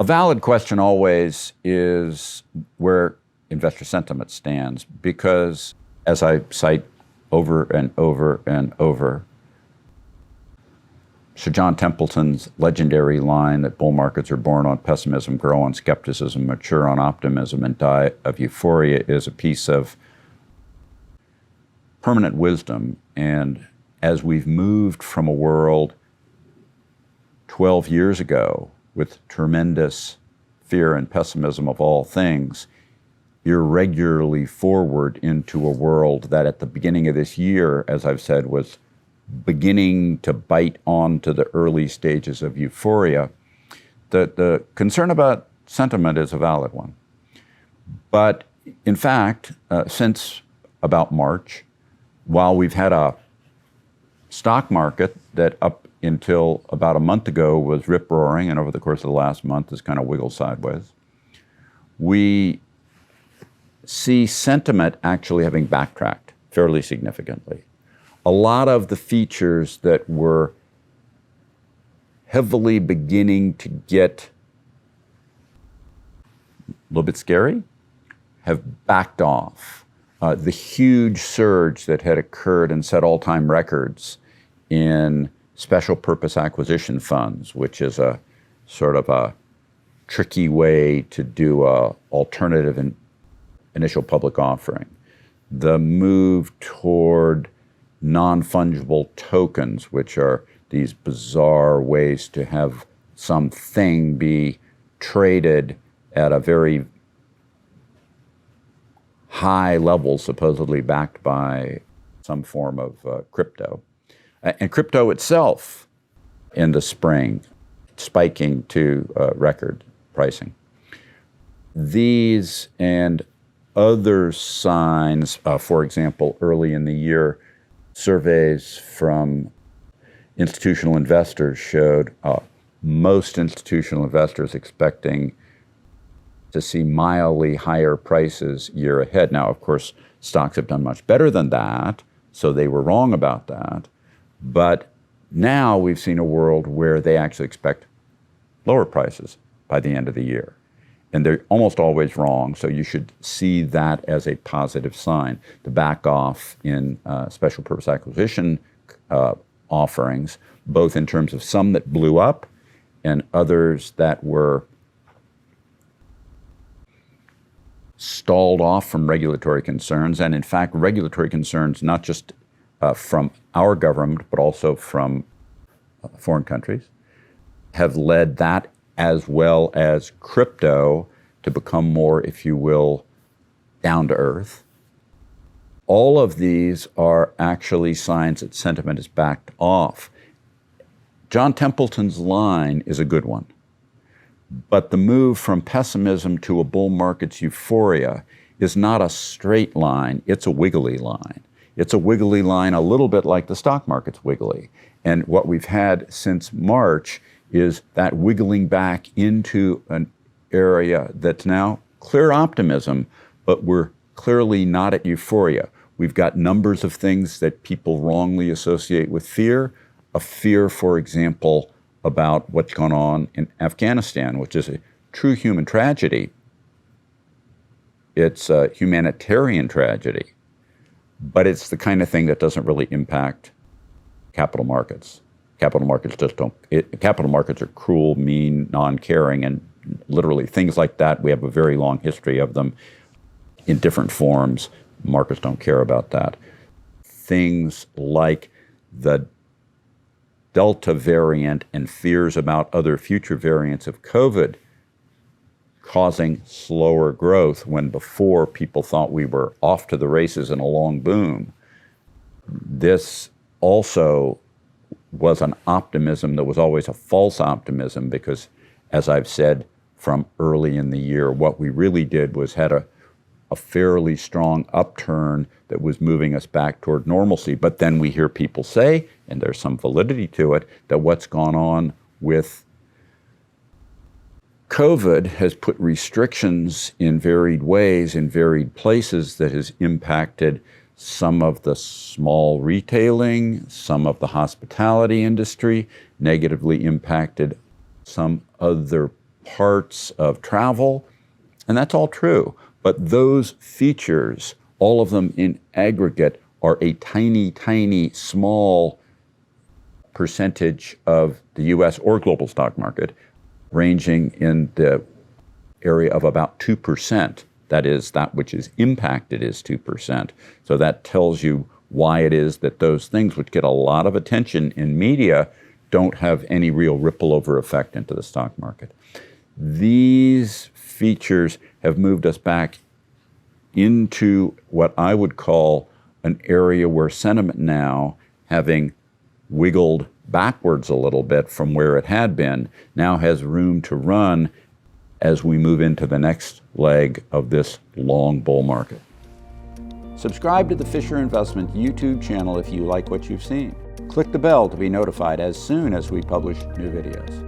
A valid question always is where investor sentiment stands, because as I cite over and over and over, Sir John Templeton's legendary line that bull markets are born on pessimism, grow on skepticism, mature on optimism, and die of euphoria is a piece of permanent wisdom. And as we've moved from a world 12 years ago with tremendous fear and pessimism of all things, irregularly forward into a world that at the beginning of this year, as I've said, was beginning to bite onto the early stages of euphoria, the concern about sentiment is a valid one. But in fact, since about March, while we've had a stock market that up until about a month ago was rip-roaring and over the course of the last month has kind of wiggled sideways, we see sentiment actually having backtracked fairly significantly. A lot of the features that were heavily beginning to get a little bit scary have backed off. The huge surge that had occurred and set all-time records in special purpose acquisition funds, which is a sort of a tricky way to do a alternative and initial public offering. The move toward non-fungible tokens, which are these bizarre ways to have something be traded at a very high level, supposedly backed by some form of crypto. And crypto itself in the spring spiking to record pricing. These and other signs, for example, early in the year, surveys from institutional investors showed most institutional investors expecting to see mildly higher prices year ahead. Now, of course, stocks have done much better than that, so they were wrong about that. But now we've seen a world where they actually expect lower prices by the end of the year. And they're almost always wrong, so you should see that as a positive sign. The back off in special purpose acquisition offerings, both in terms of some that blew up and others that were stalled off from regulatory concerns, and in fact, regulatory concerns not just from our government, but also from foreign countries, have led that as well as crypto to become more, if you will, down to earth. All of these are actually signs that sentiment is backed off. John Templeton's line is a good one. But the move from pessimism to a bull market's euphoria is not a straight line, it's a wiggly line. It's a wiggly line a little bit like the stock market's wiggly. And what we've had since March is that wiggling back into an area that's now clear optimism, but we're clearly not at euphoria. We've got numbers of things that people wrongly associate with fear. A fear, for example, about what's gone on in Afghanistan, which is a true human tragedy. It's a humanitarian tragedy, but it's the kind of thing that doesn't really impact capital markets. Capital markets just don't. Capital markets are cruel, mean, non-caring, and literally things like that. We have a very long history of them in different forms. Markets don't care about that. Things like the Delta variant and fears about other future variants of COVID causing slower growth when before people thought we were off to the races in a long boom. This also was an optimism that was always a false optimism because, as I've said from early in the year, what we really did was had a fairly strong upturn that was moving us back toward normalcy. But then we hear people say, and there's some validity to it, that what's gone on with COVID has put restrictions in varied ways, in varied places, that has impacted some of the small retailing, some of the hospitality industry, negatively impacted some other parts of travel, and that's all true. But those features, all of them in aggregate, are a tiny, tiny, small percentage of the US or global stock market, ranging in the area of about 2%. That is, that which is impacted is 2%. So that tells you why it is that those things which get a lot of attention in media don't have any real ripple over effect into the stock market. These features have moved us back into what I would call an area where sentiment now, having wiggled backwards a little bit from where it had been, now has room to run as we move into the next leg of this long bull market. Subscribe to the Fisher Investment YouTube channel if you like what you've seen. Click the bell to be notified as soon as we publish new videos.